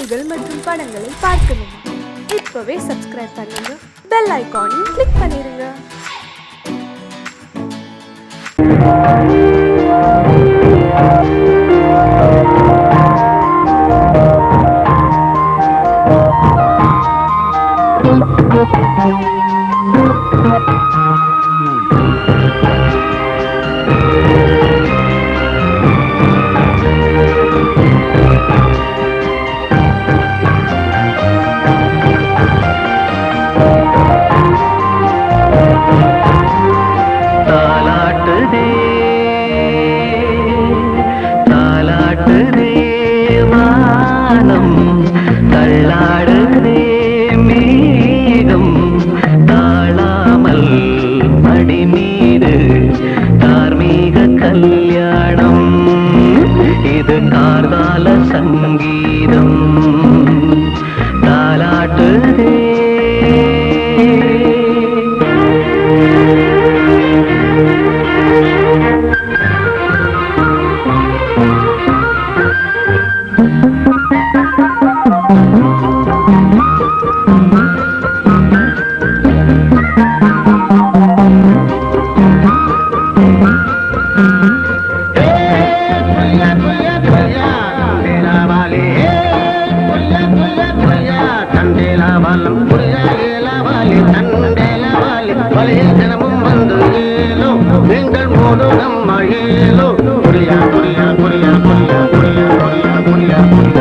செய்திகள் மற்றும் படங்களை பார்க்கணுமா? இப்பவே சப்ஸ்கிரைப் பண்ணுங்க, பெல் ஐகானையும் கிளிக் பண்ணிருங்க. சங்கீதம் தாலாட்டுதே தினமும் வந்து ஏலோ எங்கள் மோதும் மழேலோ புரியா புரியா புரியா புரியா புரியா புரியா புரியா புரியா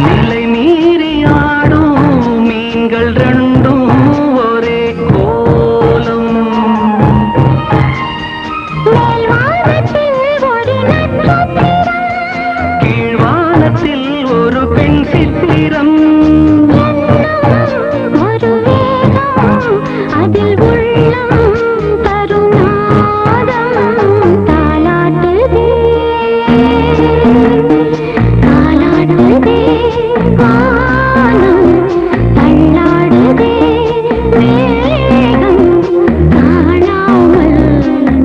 நிலை மீறி ஆடும் மீன்கள் ரெண்டும் ஒரே கோலம் கீழ்வானத்தில் ஒரு பெண் சித்திரம் அதில் உள்ளம் தருநாதம் தாலாட்டுதே தாலாட்டுதே வானம் தள்ளாடுதே மேகம் காணாமல்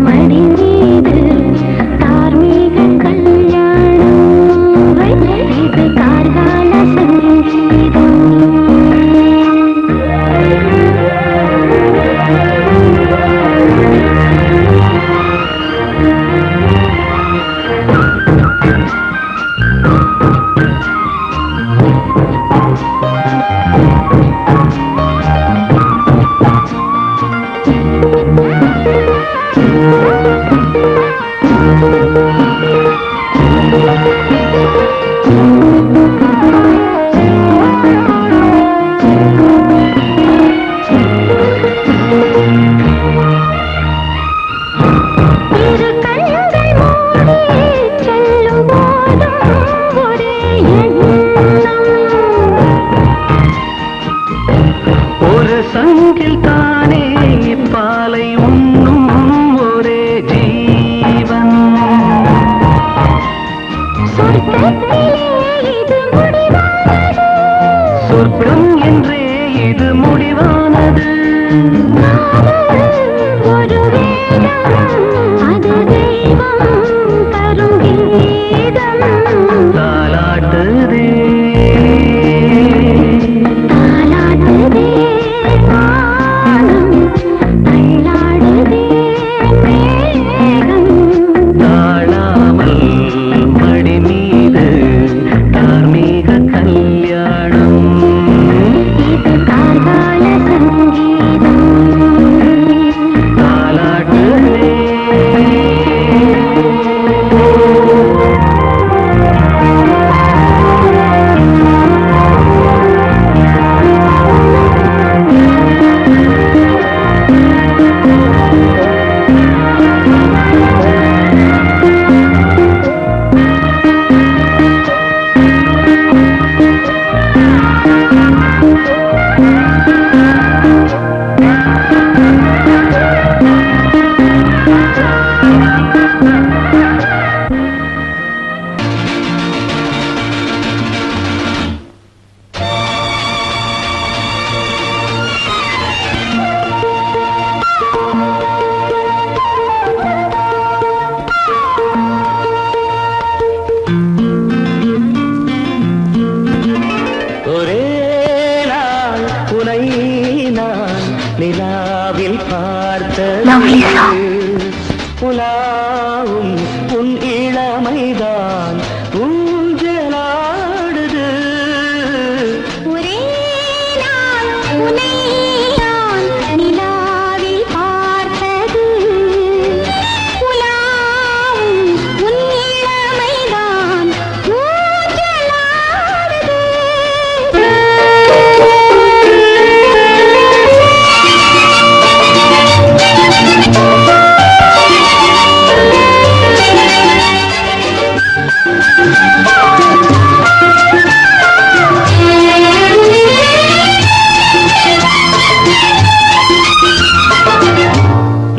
மடி மீது தார்மீக கல்யாணம் இது கார்கால சங்கீதம். ஒரு சங்கில் தானே பாலை உண்ணும் ஒரே ஜீவன் சொர்க்கம் என்றே இது முடிவானது ஒரு அது தெய்வம் தரும் கீதம் தாலாட்டுதே தாலாட்டுதே வானம் தள்ளாடுதே மேகம் தாழாமல் மடி மீது தார்மீக கல்யாணம் இது கார்கால சங்கீதம். நிலாவில் Lovely பார்த்தது song. உலாவும் உன் இளமைதான் ஊஞ்சலாடுது ஒரே நாள் உன்னை நான் நிலாவில் பார்த்தது உலாவும் உன் இளமைதான் ஊஞ்சலாடுது.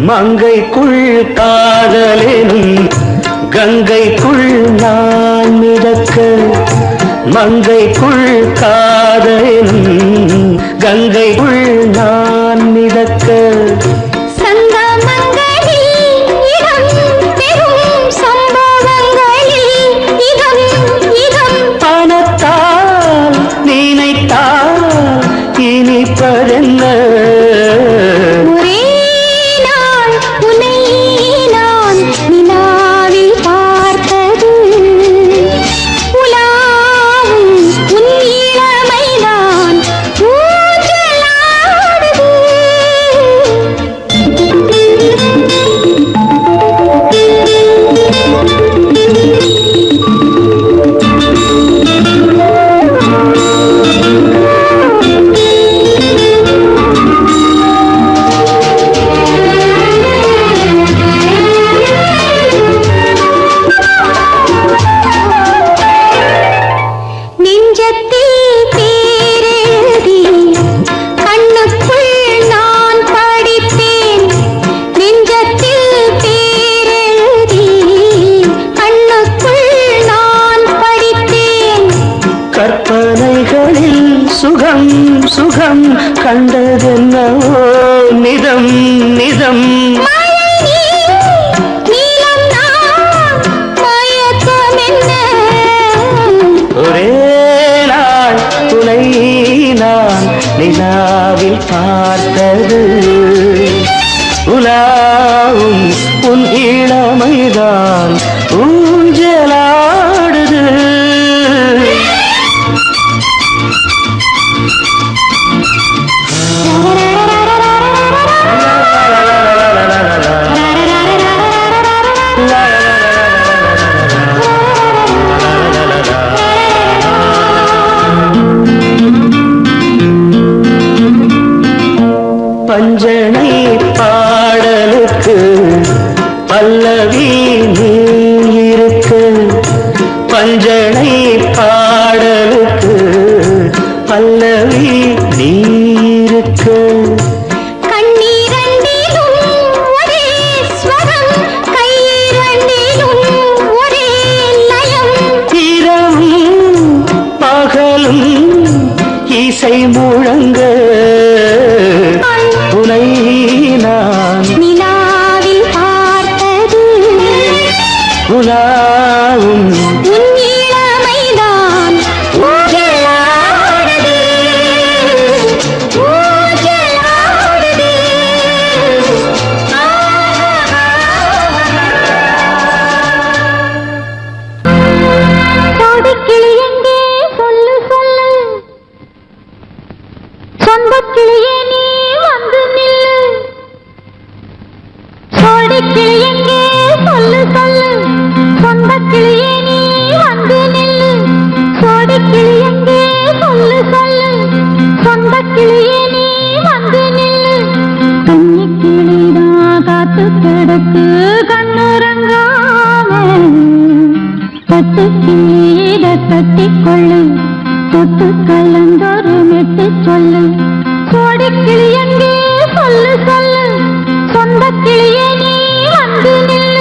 மங்கைக்குள் காதலெனும் கங்கைக்குள் நான் மிதக்க மங்கைக்குள் காதலெனும் கங்கைக்குள் நான் மிதக்க சங்கமங்களில் இடம் பெறும் சம்பவங்களில் இதம் இதம் பணத்தால் நினைத்தால் இனிப்பதென்ன ஒரே நாள் உன்னை நான் நிலாவில் பார்த்தது உலாவும் உன் இளமைதான் ஊஞ்சலாடுது. நெஞ்சத்தில் பேரெழுதி கண்ணுக்குள் நான் படித்தேன் நெஞ்சத்தில் பேரெழுதி கண்ணுக்குள் நான் படித்தேன் கற்பனைகளில் சுகம் சுகம் கண்டதென்னவோ நிதம் நிதம் மழை நீலம் நான் மயக்கம் என்ன ஒரே நாள் துணை நான் நிலாவில் பார்த்தது உலாவும் உன் இளமைதான் ஊஞ்சலாடுது பஞ்சனை பாடலுக்கு பல்லவி நீ இருக்கு பஞ்சனை பாடலுக்கு பல்லவி நீ இருக்கு கண்ணீரண்டிலும் ஒரே ஸ்வரம் கையிரண்டிலும் ஒரே லயம் இரவும் பகலும் இசை முழங்க உனை நான் நிலாவில் பார்த்தது உலாவும் உன் இளமைதான் ஊஞ்சலாடுது ஊஞ்சலாடுது. கோடிக்கிளி எங்கே சொல்லு சொல்லு சொந்தக்கிளியே நீ வந்து நில்லு கோடிக்கிளி எங்கே சொல்லு சொல்லு சொந்தக்கிளியே நீ வந்து நில்லு கோடிக்கிளி எங்கே சொல்லு சொல்லு சொந்தக்கிளியே நீ வந்து நில்லு கன்னிக்கிளிதான் காத்து கிடக்கு கண்ணுறங்காம தட்டுக்கிளியிட தட்டிக்கொள்ளு தொட்டு கலந்தொரு மெட்டு சொல்லு கோடிக்கிளி எங்கே சொல்லு சொல்லு சொந்தக்கிளியே நீ வந்து நில்லு.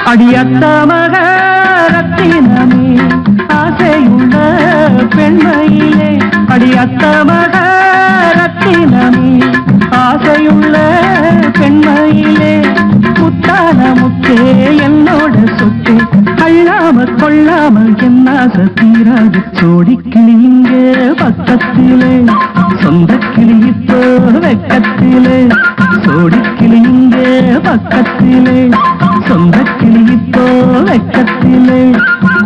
அடியத்த மக ரத்தினமே ஆசையுள்ள பெண்மையிலே அடியத்த மக ரத்தினமே ஆசையுள்ள பெண்மையிலே என்ன தீராது சோடிக்கிளி இங்கே பக்கத்திலே சொந்த கிளி இப்போ வெக்கத்திலே சோடிக்கிளி இங்கே பக்கத்திலே சொந்த கிளி இப்போ வெக்கத்திலே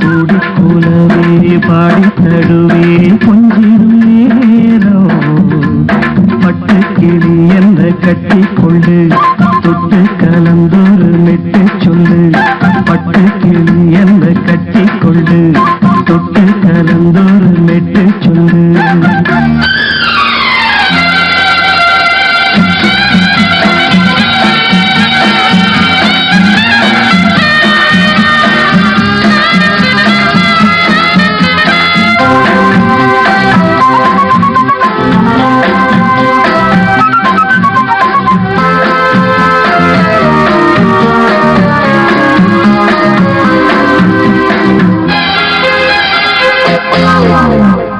கூடி கூலவே பாடி தடுவே கொஞ்சிடும் நேரம் பட்டு கிளி என்ன கட்டி கொண்டு தொட்டு கலந்தொரு மெட்டு சொல்லு பட்டு கிளி என்ன கட்டி கொண்டு தொட்டு கலந்தொரு மெட்டு சொல்லு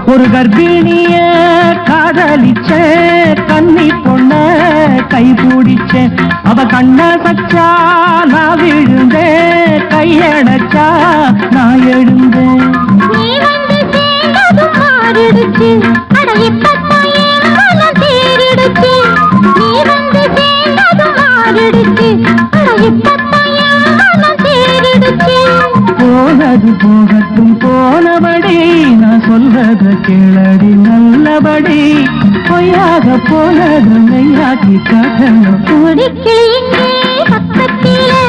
ஒரு கர்ப்பிணிய காதலிச்ச கண்ணி பொண்ண கை பிடிச்சேன் அவ கண்ண சச்சா நான் விழுந்தேன் கையடைச்சா நான் எழுந்தேன் நீ வந்து சேர்ந்ததும் மாறிடுச்சு அட இப்பத்தான் என் மனம் தேறிடுச்சு நீ வந்து சேர்ந்ததும் மாறிடுச்சு அட இப்பத்தான் என் மனம் தேறிடுச்சு போனது போகட்டும் போனபடி நான் சொல்றத கேளடி நல்லபடி பொய்யாக போனது மெய்யாக்கி காட்டணும் கூடிக்கிளி இங்கே பக்கத்திலே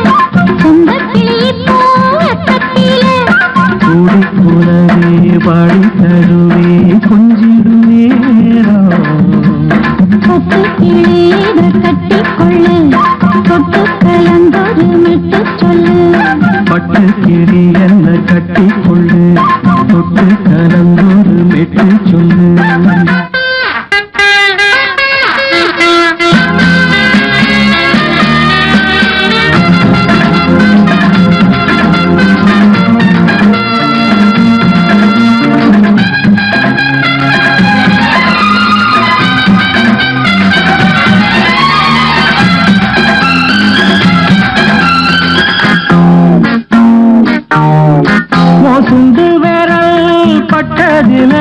சொந்த கிளி இப்போ வெக்கத்திலே கூடி கூடவே பாடி தருவே கொஞ்சிடும் நேரம் பட்டு கிளியிட கட்டிக்கொள்ளு தொட்டு கலந்தொரு மெட்டு சொல்லு பட்டு கிளி என்ன கட்டி கொள்ளு தொட்டு கலந்தொரு மெட்டு சொல்லு சுண்டு விரல் பட்டதில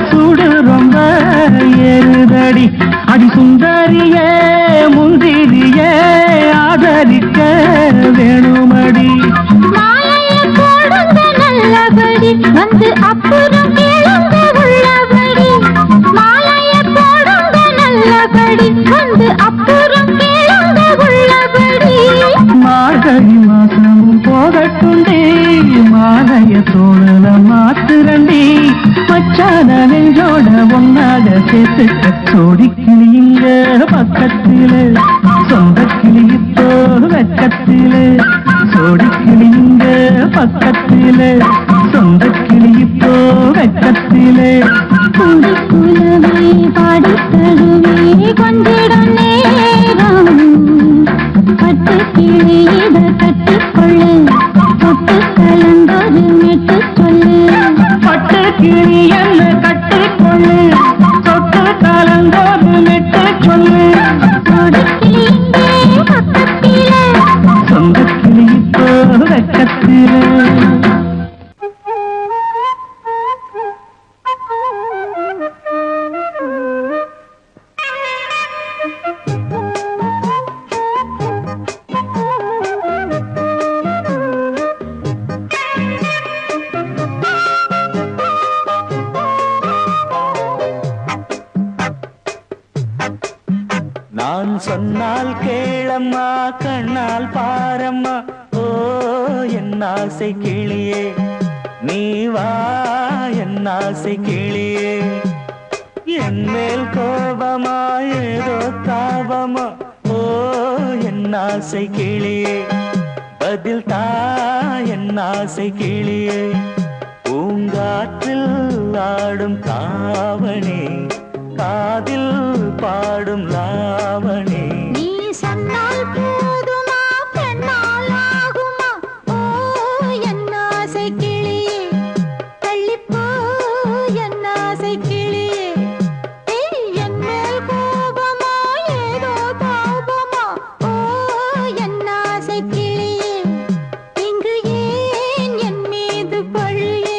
சுடு ரொம்ப ஏறுதடி அடி சுந்தரியே முந்திரியே ஆதரிக்க வேணுமடி மாலையை போடுங்க நல்லபடி வந்து அப்புறம் கேளுங்க உள்ளபடி மாலையை போடுங்க நல்லபடி வந்து அப்புறம் கேளுங்க உள்ளபடி மார்கழி மாசமும் போகட்டுண்டி மாலைய தோழல மாத்துரண்டி மச்சான நெஞ்சோட ஒன்னாக சேர்த்துக்க சோடி கிளியுங்க பக்கத்திலே சொந்த கிளி இப்போ வெக்கத்திலே சோடி கிளியுங்க பக்கத்திலே சொந்த கிளி இப்போ வெக்கத்திலே குண்டு குலவை பாடி தருவே கொஞ்சிடம் நேரம் பட்டு கிளியிட கட்டிக்கொள்ளு தொட்டு கலந்தொரு மெட்டு சொல்லு பட்டு கிளி என்ன கட்டிக்கொள்ளு தொட்டு கலந்தொரு மெட்டு சொல்லு கொடிக்கிளி இங்கே பக்கத்திலே சொந்த கிளி இப்போ வெக்கத்திலே நான் சொன்னால் கேளம்மா கண்ணால் பாரம்மா ஓ என் ஆசை கிளியே நீ வா என் ஆசை கிளியே என் மேல் கோபமா ஏதோ தாபமா ஓ என் ஆசை கிளியே பதில் தா என் ஆசை கிளியே பூங்காற்றில் ஆடும் தாவணி காதில் பாடும் லாவணி நீ சொன்னால் போதுமா பெண்ணால் ஆகுமா ஓ என் ஆசை கிளியே தள்ளிப்போ என் ஆசை கிளியே என் மேல் கோபமா ஏதோ தாபமா ஓ என் ஆசை கிளியே இங்கு ஏன் என் மீது பழியே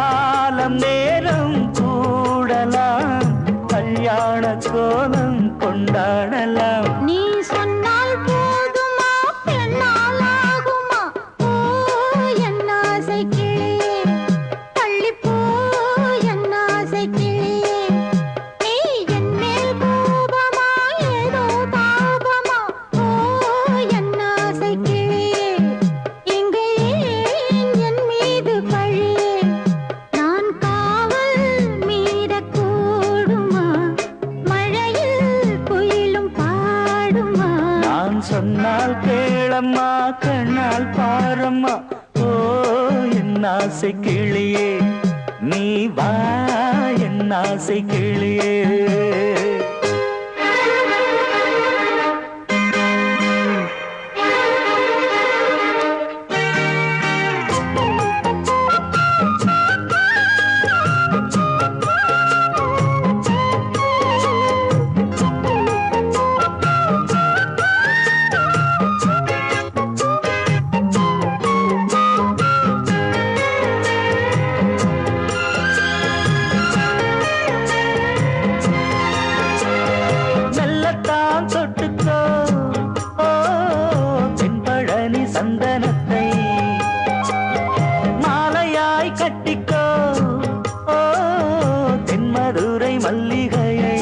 காலம் நேரம் கூடலாம் கல்யாண கோலம் கொண்டாடலாம். நீ சொன்னால் போதுமா பெண்ணால் ஆகுமா ஓ என் ஆசை கிளியே தள்ளிப்போ என் ஆசை கிளியே நீ என் மேல் கோபமா ஏதோ தாபமா ஓ என் ஆசை கிளியே இங்கே ஏன் என் மீது பழியே நான் காவல் மீறக்கூடுமா மழையில் குயிலும் பாடுமா நான் சொன்னால் கேளம்மா கண்ணால் பாரம்மா ஓ என் ஆசை கிளியே நீ வா என் ஆசை கிளியே. மெல்லத்தான் தொட்டுக்கோ ஓ தென்பழனி சந்தனத்தை மாலையாய் கட்டிக்கோ ஓ தென்மதுரை மல்லிகையை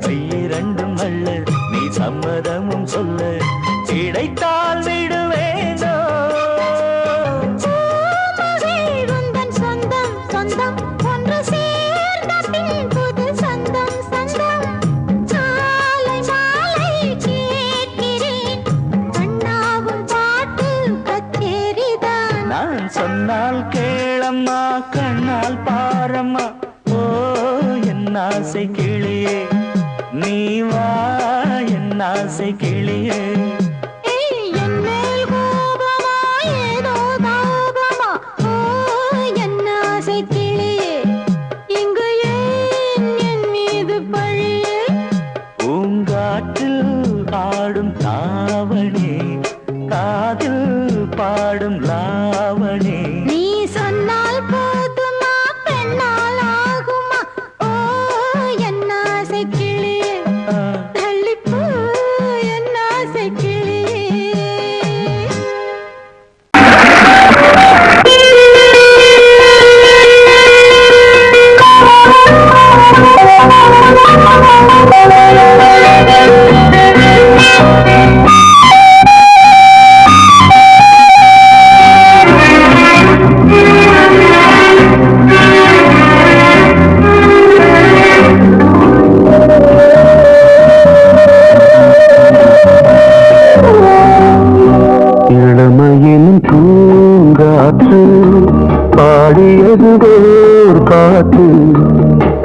கையிரண்டும் அள்ள நீ சம்மதமும் சொல்ல கிடைத்தால் விடுவேனோ. உந்தன் சொந்தம் சொந்தம் ஒன்று சேர்ந்த பின் புது சொந்தம் சொந்தம் மாலை மாலை கேட்கிறேன் கண்ணாவும் பாட்டு கச்சேரிதான் நான் சொன்னால் கேளம்மா கண்ணால் பாரம்மா ஓ என் ஆசை கிளியே நீ வா என் ஆசை கிளியே. என் மேல் கோபமா ஏதோ தாபமா ஓ என் ஆசை கிளியே இங்கு ஏன் என் மீது பழியே பூங்காற்றில் ஆடும் தாவணி காதில் பாடும் லாவணி நீ சொன்னால் போதுமா பெண்ணால் ஆகுமா ஓ என் ஆசை கிளியே தள்ளிப்போ என் ஆசை கிளியே இளமையின் பூங்காற்று பாடியது ஓர் காற்று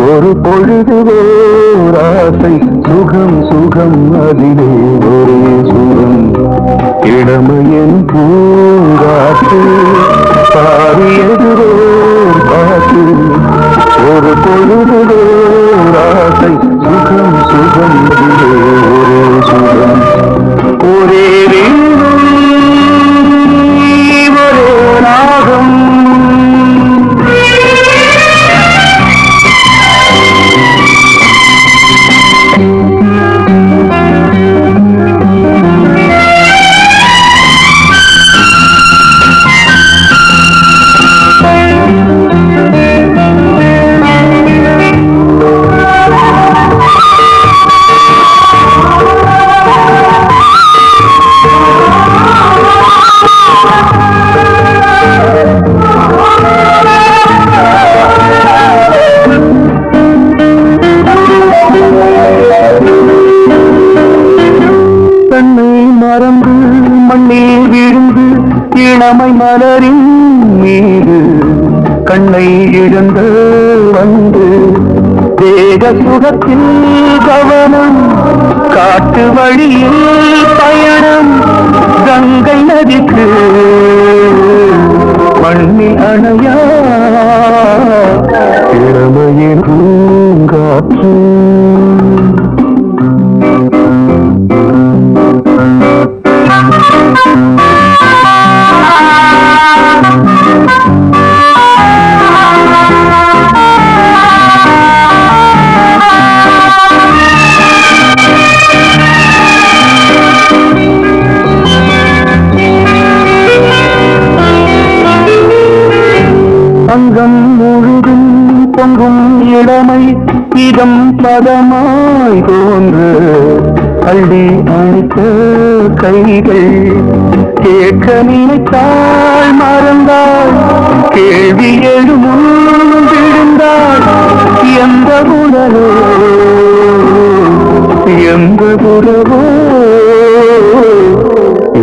ஒரு பொழுது ஓர் ஆசை சுகம் சுகம் அதிலே ஒரே சுகம். இளமையின் பூங்காற்று பாடியது ஓர் காற்று ஒரு பொழுது ஓர் ஆசை சுகம் சுகம் அதிலே ஒரே சுகம். ஒரே வீடும் ஒரே ராகம் இளமை மலரின் மீது கண்ணை இழந்து வந்து தேக சுகத்தில் கவனம் காட்டு வழியில் பயணம் கங்கை நதிக்கு மண்ணி அணையா இளமையின் பூங்காற்று இதம் பதமாய் தோன்று அள்ளி அணைத்த கைகள் கேட்க நினைத்தாள் மறந்தாள் கேள்வி எழுமுன் விழுந்தாள் எந்த உணரோ எந்த உறவோ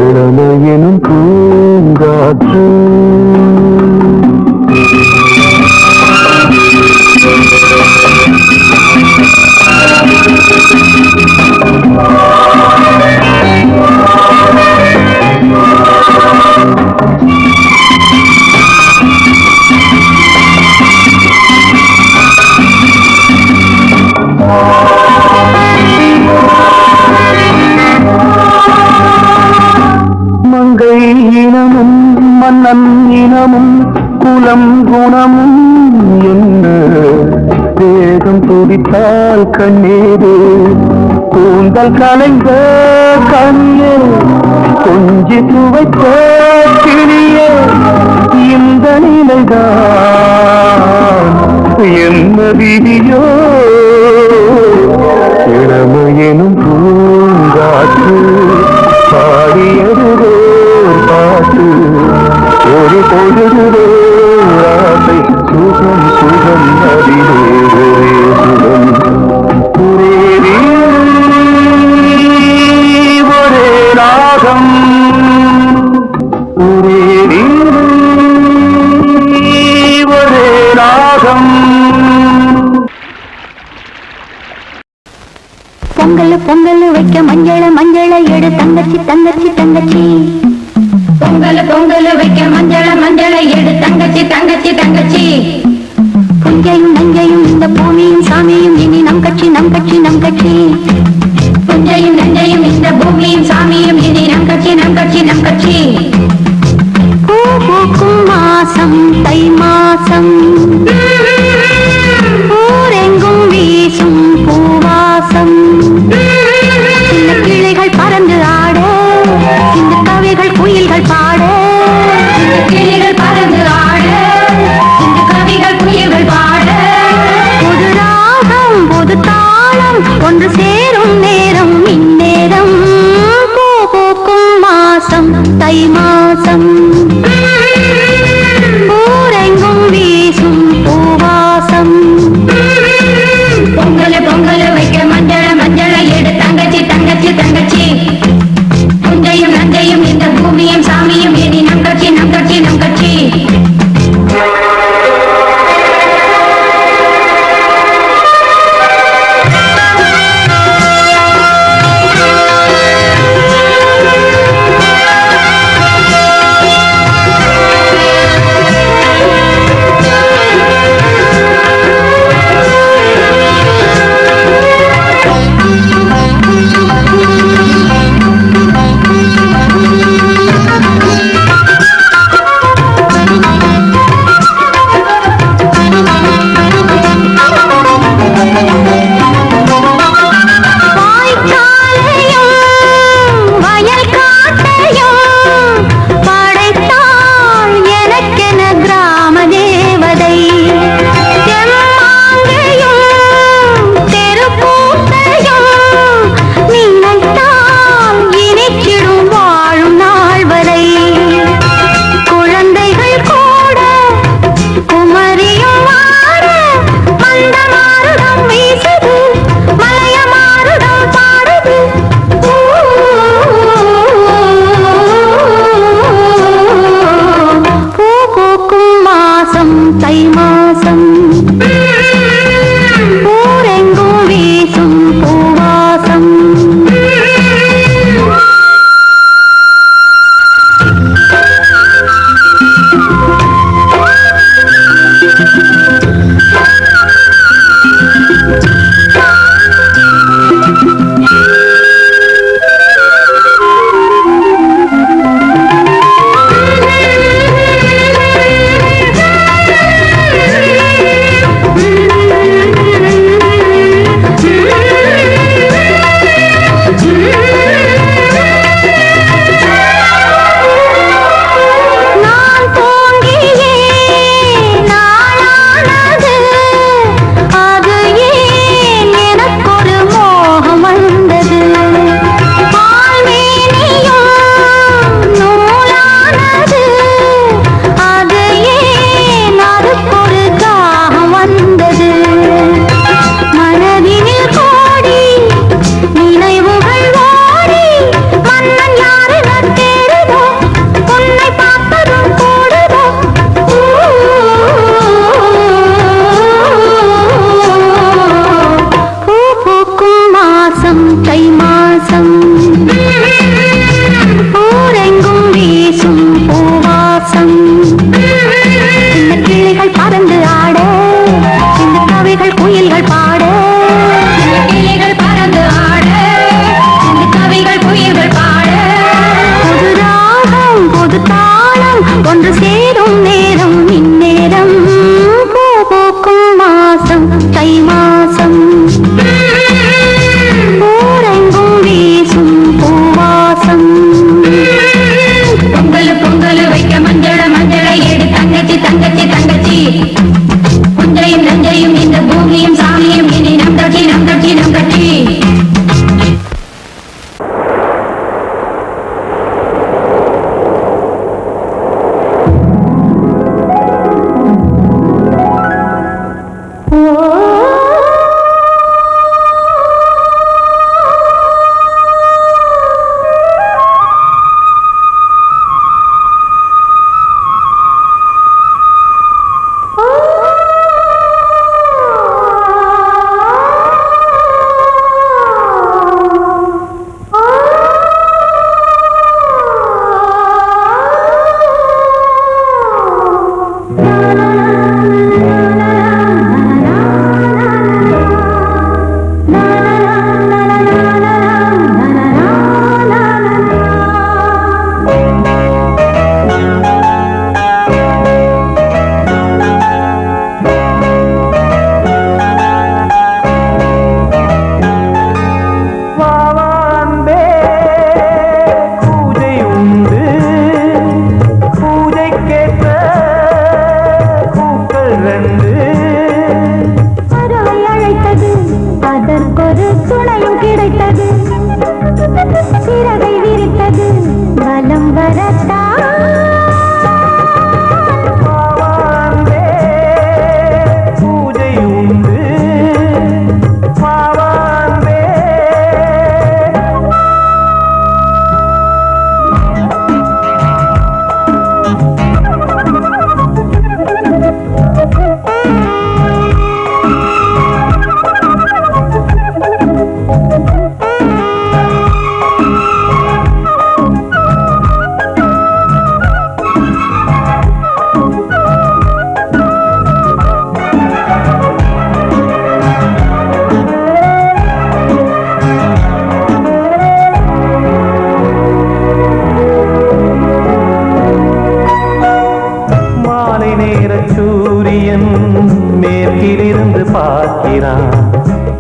இளமையெனும் பூங்காற்று மங்கை இனமும் மன்னன் இனமும் குலம் குணமும் என்ன வேகம் துடித்தால் கண்ணீரு கூந்தல் கலைந்த கண்ணியே கொஞ்சி துவைத்த கிளியே இந்த நிலைதான் என்ன விதியோ இளமையெனும் பூங்காற்று பாடியதுவே பாட்டு ஒரு பொழுதுவே ஆசை சுகம் சுகம் அதிலே ஒரே சுகம் ஒரே ராகம் ஒரே ராகம் பொங்கல் பொங்கல் வைக்க மஞ்சள மஞ்சள எடு தங்கச்சி தங்கச்சி தங்கச்சி பொங்கல் பொங்கல் வைக்க மஞ்சள மஞ்சள எடு தங்கச்சி தங்கச்சி தங்கச்சி புஞ்சையும் நஞ்சையும் இந்த பூமியும் சாமியும் இனி நம் கட்சி நம் கட்சி நம் கட்சி புஞ்சையும் நஞ்சையும் இந்த பூமியும் சாமியும் இனி நம் கட்சி நம் கட்சி நம் கட்சி பூ பூக்கும் மாசம் தை மாசம் ஊரெங்கும் வீசும் பூவாசம் சின்ன கிளைகள் பறந்து ஆட இந்த கவிகள் குயில்கள் பாட கிளைகள் பறந்து ஆட இந்த கவிகள் குயில்கள் பாட புது ராகம் புது தாளம் ஒன்று சேர புஞ்சையும் நஞ்சையும் இந்த பூமியும் சாமியும் இனி நம் கட்சி நம் கட்சி நம் கட்சி.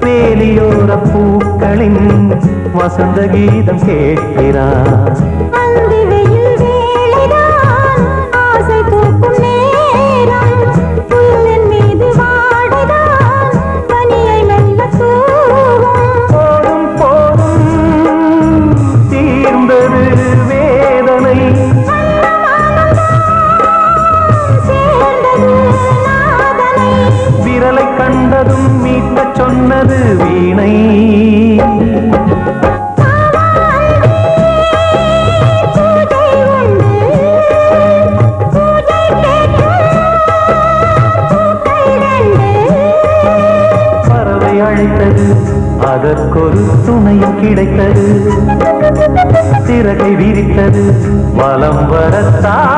வேலியோர பூக்களின் வசந்த கீதம் கேட்கிறான். கண்டதும் மீட்ட சொன்னது வீணை. பறவை அழைத்தது, அதற்கொரு துணையும் கிடைத்தது. சிறகை விரித்தது, வலம் வரத்தான்.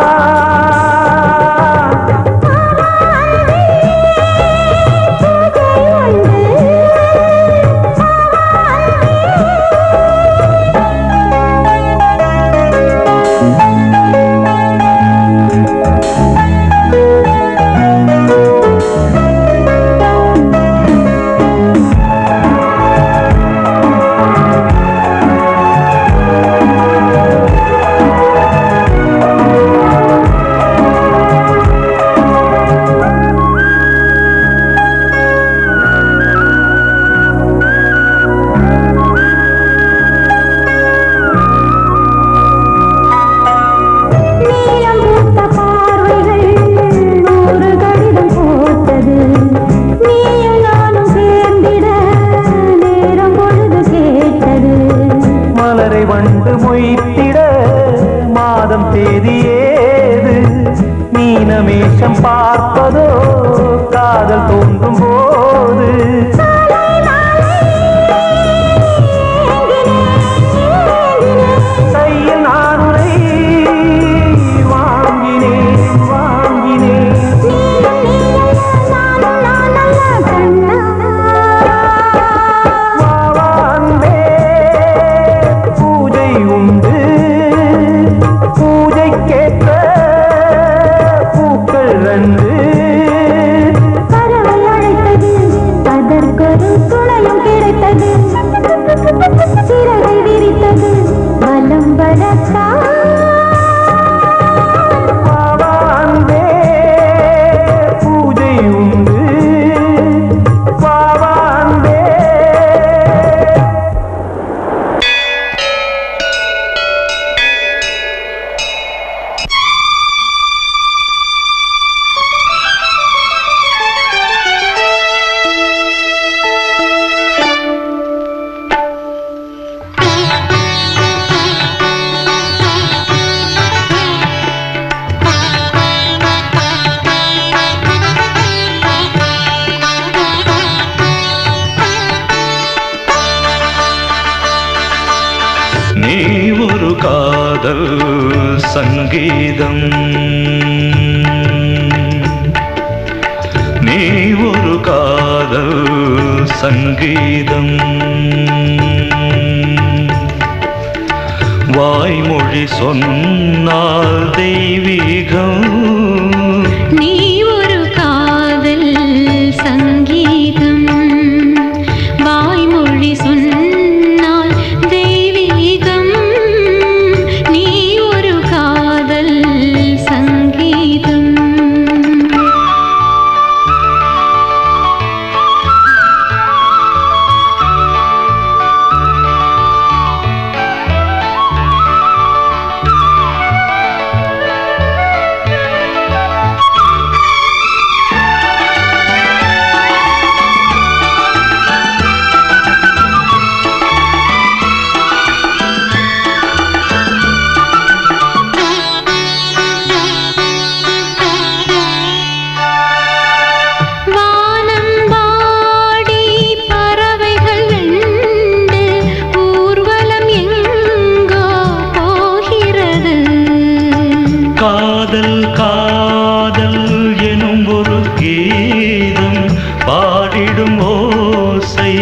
வண்டு மொய்த்திட மாதம் தேதி ஏது? மீனமேஷம் பார்ப்பதோ காதல் தோன்றும் போது. கையில் நானுரை வாங்கினேன் வாங்கினேன். சங்கீதம். நீ ஒரு காதல் சங்கீதம். வாய்மொழி சொன்னால் தெய்வீகம். நீ ஒரு காதல் சங்கீதம். வாய்மொழி சொன்னால் தெய்வீகம். நீ ஒரு காதல் சங்கீதம். காதல் காதல் எனும் ஒரு கீதம் பாடிடும் ஓசை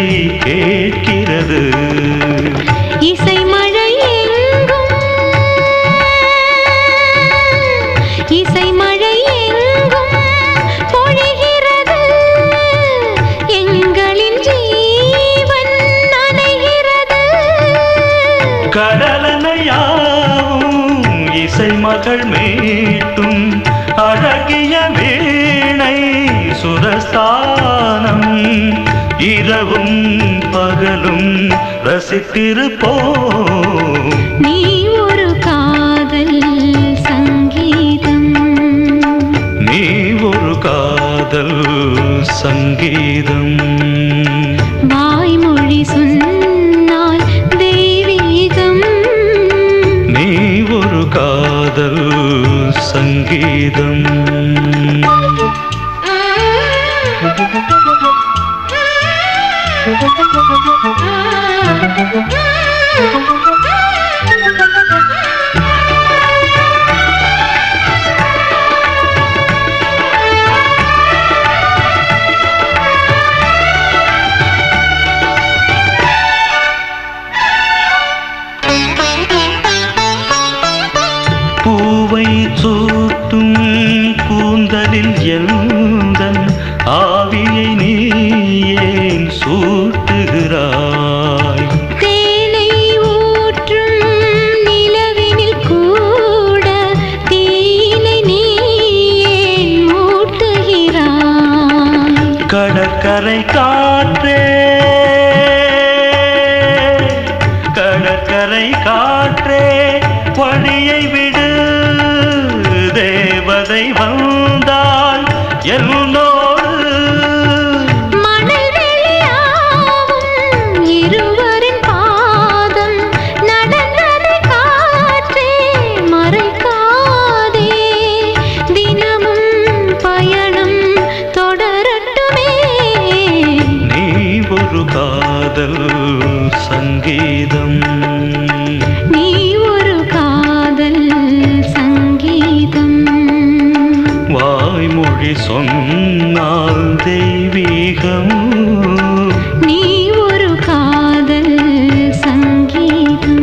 கேட்கிறது. இசை மழை எங்கும் இசை மழை எங்கும் பொழிகிறது. எங்களின் ஜீவன் நனைகிறது. கடலனையாவும் இசை மகள் மீட்டும் அழகிய வீணை சுரஸ்தானம். இரவும் பகலும் ரசித்திருப்போம். நீ ஒரு காதல் சங்கீதம். நீ ஒரு காதல் சங்கீதம். வாய்மொழி சொன்னால் தெய்வீகம். நீ ஒரு காதல் சங்கீதம். பூவை சூட்டும் கூந்தலில் எந்தன் ஆவியை நீ ஏன் சூட்டுகிறாய்? தேனை ஊற்றும் நிலவினில் கூட தீனை நீ ஏன் மூட்டுகிறாய்? கடற்கரை காற்றே கடற்கரை காற்றே வழியை விடு. தேவதை வந்தால் என்னோடு மணல் வெளியாகும் இருவரின் பாதம் நடந்ததை காற்றே மறைக்காதே. தினமும் பயணம் தொடரட்டுமே. நீ ஒரு காதல் சங்கீதம். நீ ஒரு காதல் சங்கீதம். வாய்மொழி சொன்னால் தெய்வீகம். நீ ஒரு காதல் சங்கீதம்.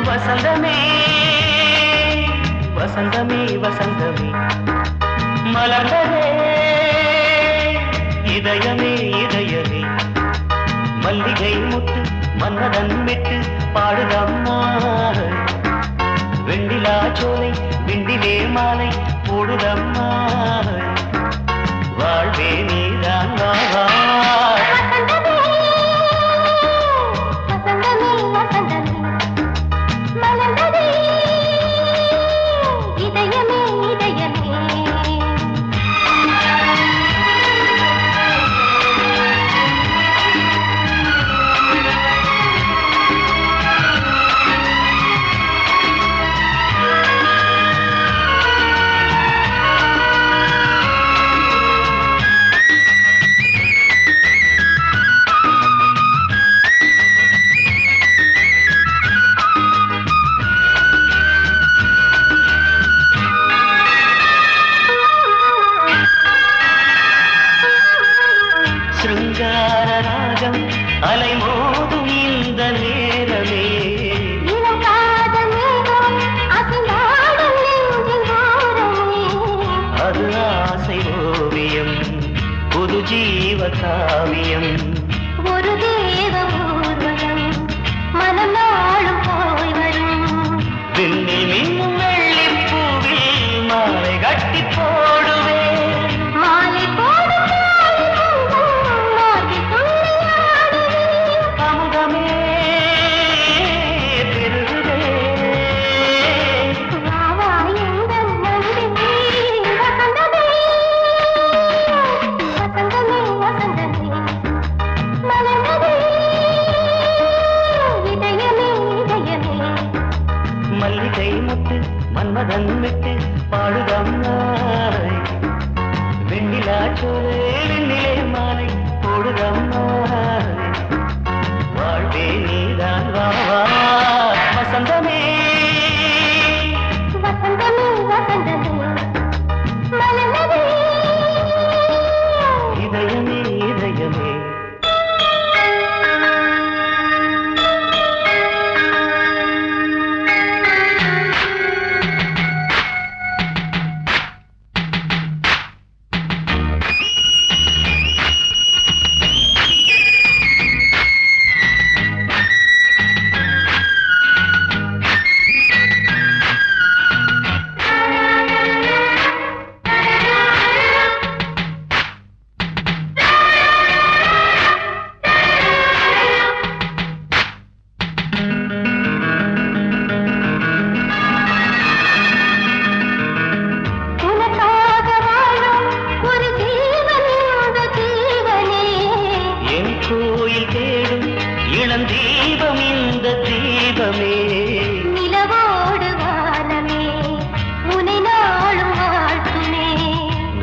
வசந்தமே வசந்தமே வசந்தமே மலர்ந்ததே இதயமே இதயமே. மல்லிகை முட்டு மன்னதன் விட்டு பாடுதம்மா. வெண்ணிலா சோலை விண்டிலே மாலை போடுதம்மா. வாழ்வே நீதான் வா. வசந்தமே வசந்தமே காவியம் ஒரு தேவ ஊர்வலம் மனம் நாளும் போய் வரும் விண்ணில் மின்னும் வெள்ளிப் பூவில் மாலை கட்டி போடுவேன் மாலை போடும் மார்கழி துள்ளியாடுவேன் அமுதமே பெருகுதே வா வா எங்கள் நந்தினி வசந்தமே வசந்தமே வசந்தமே மலர்ந்ததே இதயமே இதயமே மல்லிகை முத்து மன்மதன் விட்டு பாடுதம்மாய் வெண்ணிலா சோலை வெண்ணிலே மாலை போடுதம்மாய் வாழ்வே நீதான் வா வா வசந்தமே வசந்தமே வசந்தமே மலர்ந்ததே இதயமே இதயமே உனக்காக வாழும் ஒரு ஜீவன் இந்த ஜீவனே என் கோயில் தேடும் இளம் தீபம் இந்த தீபமே நிலவோடு வானமே உனை நாளும் வாழ்த்துமே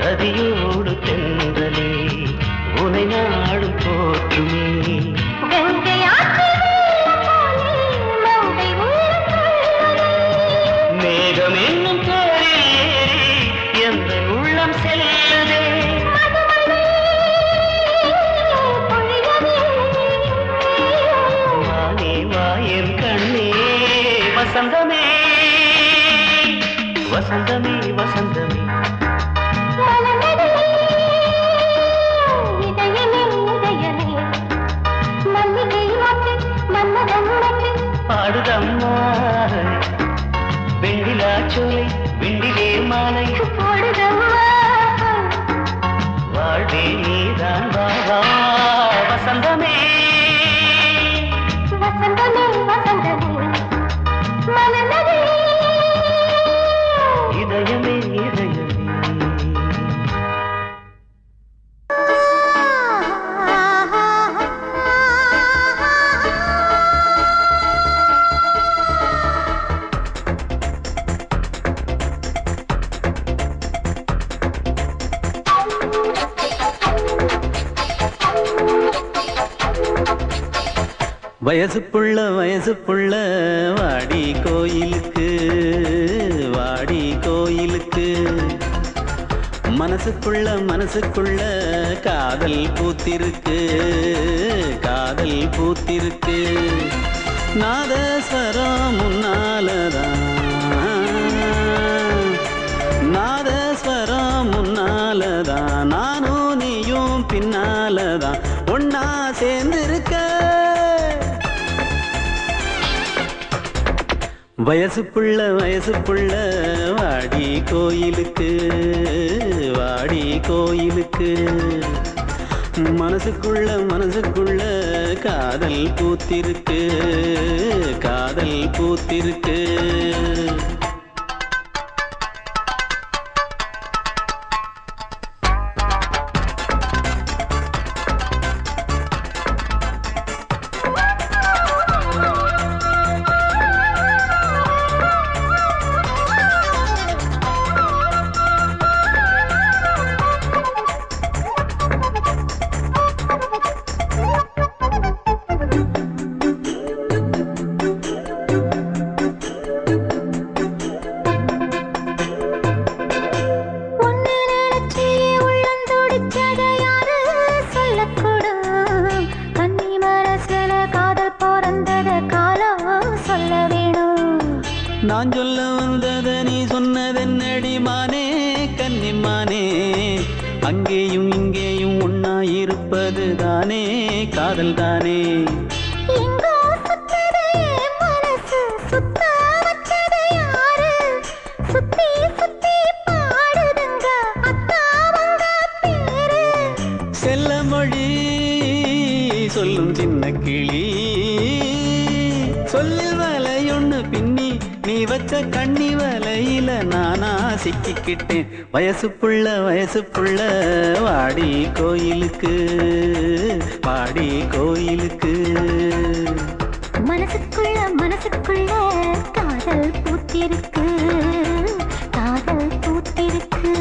நதியோடு தென்றலே உனை நாடும் போற்றுமே கங்கை ஆற்று வெள்ளம் போலே மங்கை உள்ளம் துள்ளுதே. மேகம் என்னும் பேரில் ஏறி எந்த உள்ளம் செல்லுதே மதுமழை பொழியவே. வானே வாயன் கண்ணே வசந்தமே வசந்தமே வசந்தமே மலர்ந்ததே இதயமே இதயமே மல்லிகை மொட்டு மன்மதன் மொட்டு பாடுதம்மா வெண்ணிலா சோலை வெண்டிலே மாலை போடுதம்மா வாழ்வே நீதான் வா வா வசந்தமே வசந்தமே வசந்தமே மலர்ந்ததே இதயமே இதயமே வயசு புள்ள வாடி கோயிலுக்கு மனசுக்குள்ள காதல் பூத்திருக்கு நாதஸ்வரம் முன்னாலதான் நானும் நீயும் பின்னாலதான் ஒன்னா சேர்ந்திருக்க வயசு புள்ள வாடி கோயிலுக்கு மனசுக்குள்ள காதல் பூத்திருக்கு நான் சொல்ல வந்தத நீ சொன்னதென்னடி மானே கன்னிமானே அங்கேயும் இங்கேயும் ஒன்னாயிரு இருப்பது தானே காதல் தானே. எங்கோ சுத்தது என் மனசு, சுத்த வச்சது யாரு? சுத்தி சுத்தி பாடுதுங்க அத்தாவங்க பேரு. செல்ல மொழி சொல்லும் சின்ன கிளி, சொல்லில் வலையொன்னு பின்னி நீ வச்ச கண்ணி வலையில நானா சிக்கிக்கிட்டேன். வயசு புள்ள வாடி கோயிலுக்கு, வாடி கோயிலுக்கு. மனசுக்குள்ள காதல் பூத்திருக்கு, காதல் பூத்திருக்கு.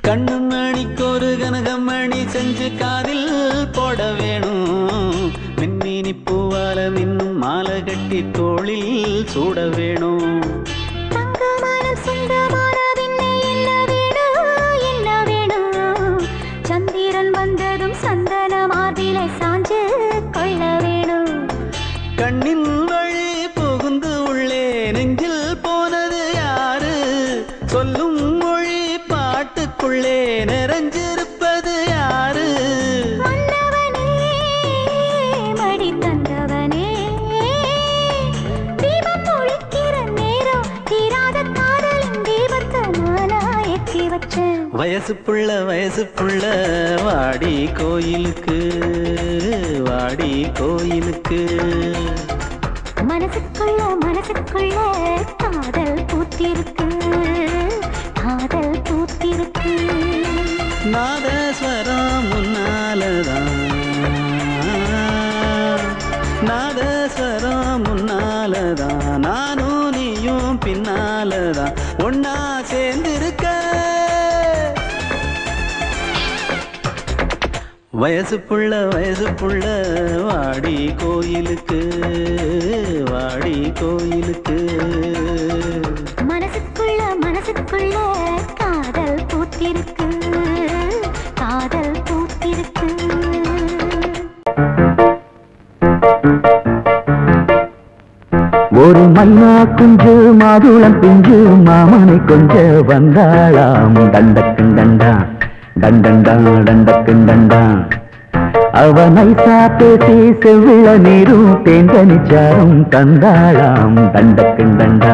கண்ணு மணிக்கு ஒரு கனகமணி செஞ்சு காதில் போட வேணும். மின்மினி பூவால மின்னும் மாலை கட்டி தோளில் சூட வேணும். தங்கமான சுந்தமான பின்னே என்ன வேணும், என்ன வேணும்? சந்திரன் வந்ததும் சந்தன மார்பிலை சாஞ்சு கொள்ள வேணும். கண்ணின் வழி புகுந்து உள்ளே நெஞ்சில் போனது யாரு? சொல்லும் மொழி பாட்டுக்குள்ளே நிறைஞ்சிருப்பது யாரு? மன்னவனே மடி தந்தவனே, தீபம் ஒழிக்கிற நேரம் தீராத காதலின் தீபத்தை நானா ஏற்றி வச்சேன். வயசு புள்ள வாடி கோயிலுக்கு, வாடி கோயிலுக்கு. மனசுக்குள்ள காதல் பூத்திருக்கு, காதல் பூத்திருக்கு. நாதஸ்வரம் முன்னாலதான், நாதஸ்வரம் முன்னாலதான், நானும் நீயும் பின்னாலதான் ஒன்னா சேர்ந்திருக்க. வயசு புள்ள வாடி கோயிலுக்கு, வாடி கோயிலுக்கு. மனசுக்குள்ள காதல் பூத்திருக்கு, காதல் பூத்திருக்கு. ஒரு மைனா குஞ்சு மாதுளம் பிஞ்சு மாமனை கொஞ்ச வந்தாளாம். தண்டக்கும் தண்டா தண்டண்டா தண்டக்கும் தண்டா. அவனை சாப்பேசி செவ்விள நீரும் தேந்தனிச்சாரும் தந்தாளாம். தண்டக்கும் தண்டா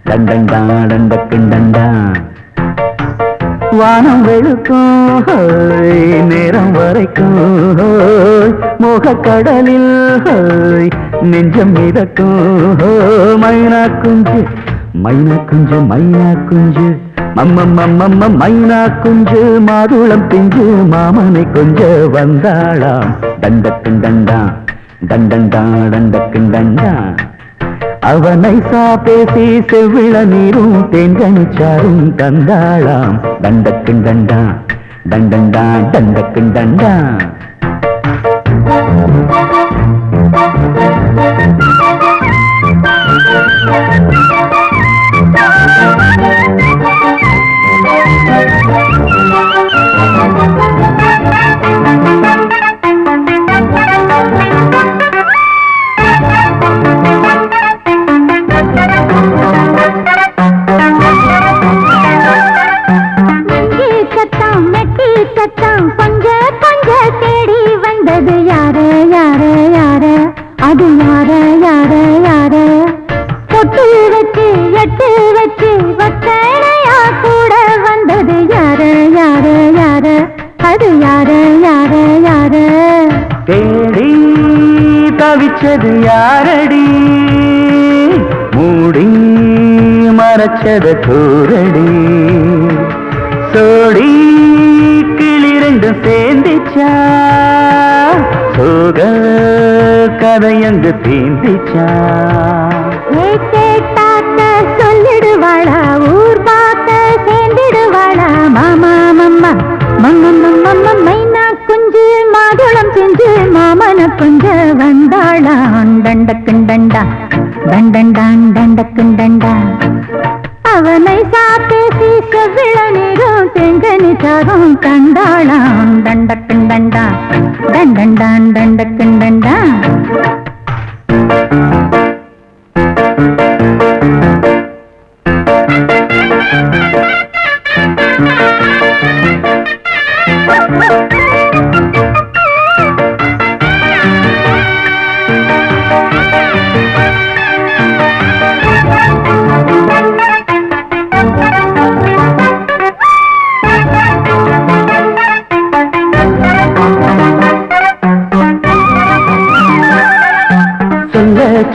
தண்டண்டா தண்டக்கும் தண்டா. வானம் வெளுக்கும் நேரம் வரைக்கும் மோகக்கடலில் நெஞ்சம் மிதக்கும். மைனா குஞ்சு மைனா குஞ்சு மைனா குஞ்சு மம்மம்மம்மம்ம மைனா குஞ்சு மாதுளம் பிஞ்சு மாமனை கொஞ்ச வந்தாளாம். தண்டக்கும் தண்டா தண்டண்டா தண்டக்கும் தண்டா. அவனை சாப்பேசி செவ்விள நீரும் தேங்கனிச்சாரும் தந்தாளாம். தண்டக்கும் தண்டா தண்டண்டா தண்டக்கும் தண்டா. தேடி தவிச்சது யாரடி, மூடி மறைச்சத கூரடி. சோடி கிளிரண்டு சேர்ந்திச்சா, சோக கதையங்கு தீந்திச்சா. கேட்டாக்க சொல்லிடுவாளா, ஊர் பார்த்த சேர்ந்திடுவாளா. மாமா மம்மா மம்ம மைனா குஞ்சு மாதுளம் செஞ்சு மாமன் மாமன கொஞ்ச வந்தாளான் தண்டக்குண்டண்டா தண்டண்டான் தண்டக்குண்டண்டா அவனை சாப்பேசி செவ்விள நீரும் தெங்கனி சாரும் கண்டாளான் தண்டக்குண்டண்டா தண்டண்டான் தண்டக்குண்டண்டா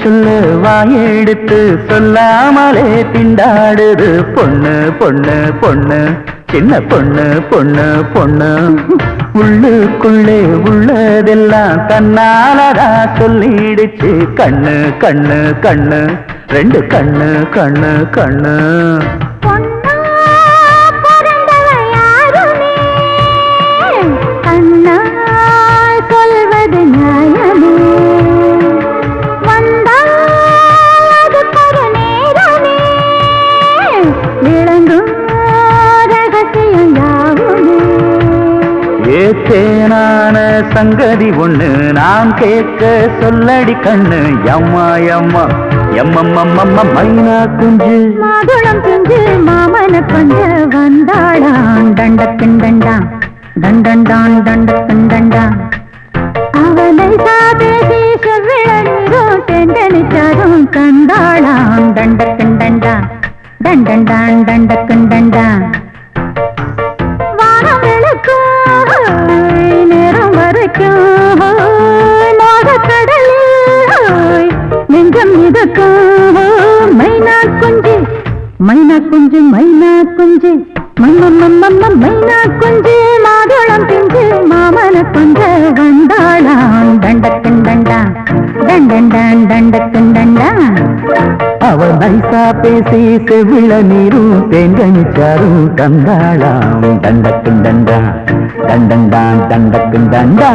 சொல்ல வாயெடுத்து சொல்லாமலே திண்டாடுது பொண்ணு பொண்ணு பொண்ணு சின்ன பொண்ணு பொண்ணு பொண்ணு உள்ளுக்குள்ளே உள்ளதெல்லாம் தன்னாலதா சொல்லிடுச்சு கண்ணு கண்ணு கண்ணு ரெண்டு கண்ணு கண்ணு கண்ணு சொல்வது நியாயமே ஏத்தேனான சங்கதி ஒண்ணு நான் கேட்க சொல்லடி கண்ணு எம்மா எம்மா எம்மம்மம்மம்ம மைனா குஞ்சு மாதுளம் குஞ்சு மாமன கொஞ்ச வந்தாளான் தண்டக்குண்டண்டா தண்டண்டான் தண்டக்குண்டண்டா அவனை சாதேசி செவ்விள நீரும் தெண்டனிச்சாரும் கண்டாளான் தண்டக்குண்டண்டா தண்டண்டான் தண்டக்குண்டண்டா வானம் விளக்கும் நேரம் வரைக்கும் மோகக்கடலில் நெஞ்சம் மிதக்கும் மைனா குஞ்சு மைனா குஞ்சு மைனா குஞ்சு மைனா குஞ்சு மாதுளம் பிஞ்சு மாமன கொஞ்ச வந்தாளான் தண்டக்குண்டண்டா தண்டண்டான் தண்டக்குண்டண்டா அவன் நைசா பேசி செவிள நீரும் தேங்கனிச்சாரும் தந்தாளாம் தண்டக்குண்டண்டா தண்டண்டான் தண்டக்குண்டண்டா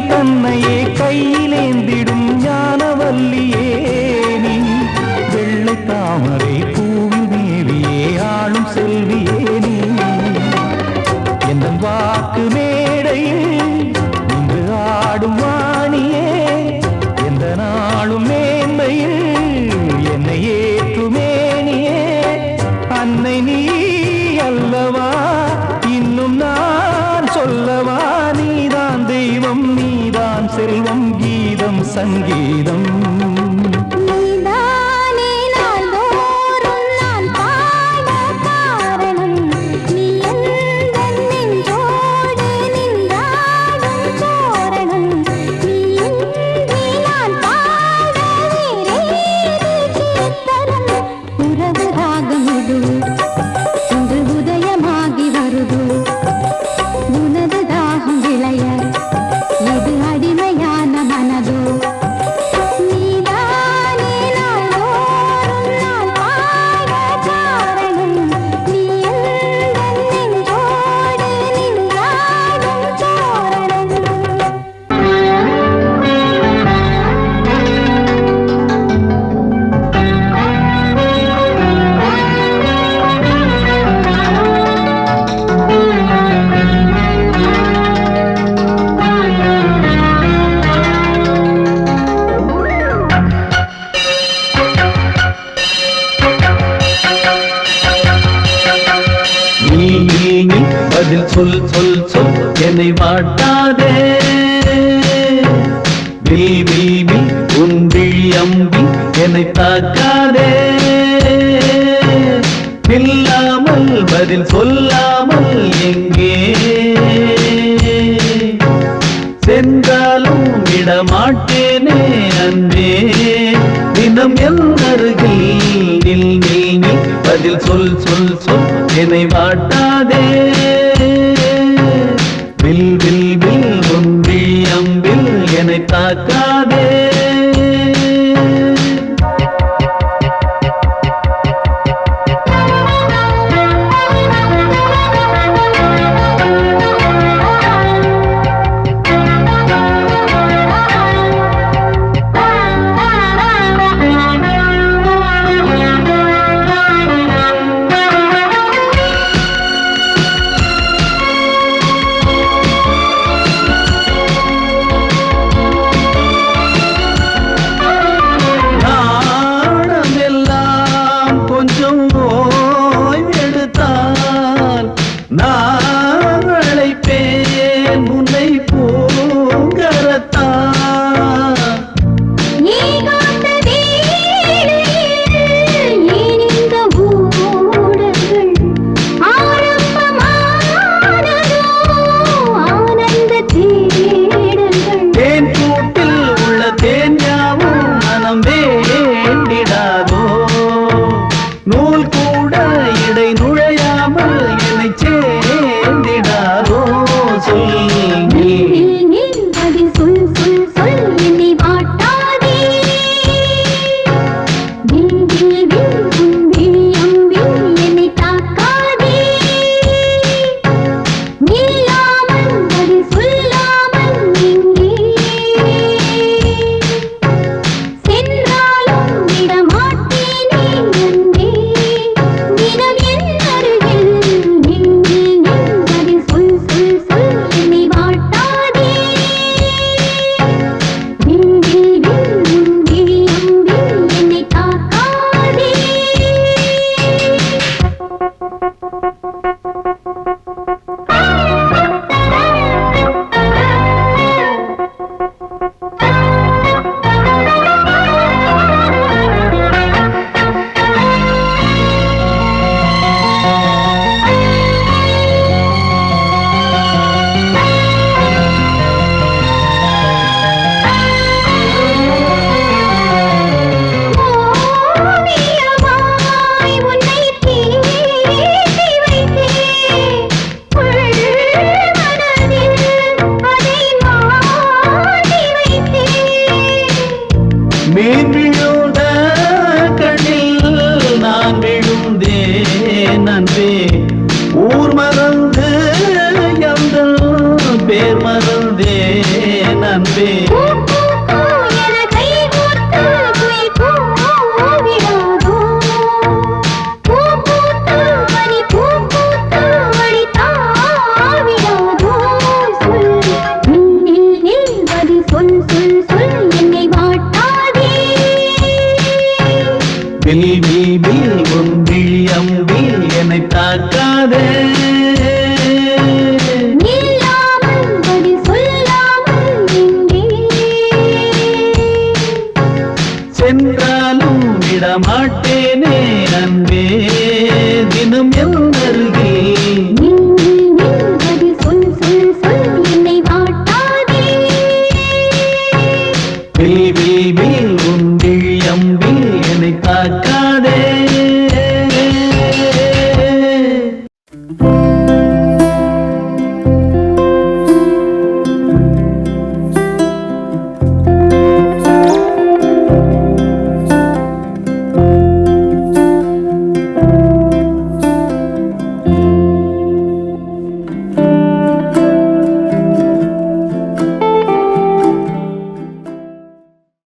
தன்னையே கையிலேந்திடும் ஞானவல்லியே நீ வெள்ளை தாமரை பூவில் மேவியே ஆளும் செல்வியே நீ எந்த வாக்கு மேடையில் இன்று ஆடும் வாணியே எந்த நாளும் மேன்மையில் என்னை ஏற்றுமேனியே அன்னை நீ அல்லவா இன்னும் நான் சொல்லவா நீதான் தெய்வம் நீதான் செல்வம் கீதம் சங்கீதம் பதில் சொல் சொல் சொல் என்னை வாட்டாதே வில் வில் வில் உன் விழி அம்பி என்னை தாக்காதே இல்லாமல் பதில் சொல்லாமல் எங்கே சென்றாலும் விடமாட்டேனே அன்பே தினம் என் அருகில் நில் நில் நில் பதில் சொல் சொல் சொல் என்னை வாட்டாதே வில் வில் வில் ஒன்றி அம்பில் என்னை தாக்காதே ஊர் மறந்து எந்த பேர் மறந்தே அன்பே பூ பூ பூ என கை கோர்த்து குயில் கூவிடாதோ பூ பூத்து மணி பூ பூத்து மணி தாவிடாதோ சொல் நில் நில்வது சொல் சொல் சொல் என்னை வாட்டாதே வில் வில் வில் ஒன்றில் அம்பில் என்னை தாக்காதே நில்லாமல் பதில் சொல்லாமல் எங்கே சென்றாலும் விடமாட்டேனே அன்பே தினம் என் அருகில் நில் நில் பதில் சொல் சொல் சொல் என்னை வாட்டாதே வில் வில் வில் ஒன்றில் அம்பில் என்னை தாக்காதே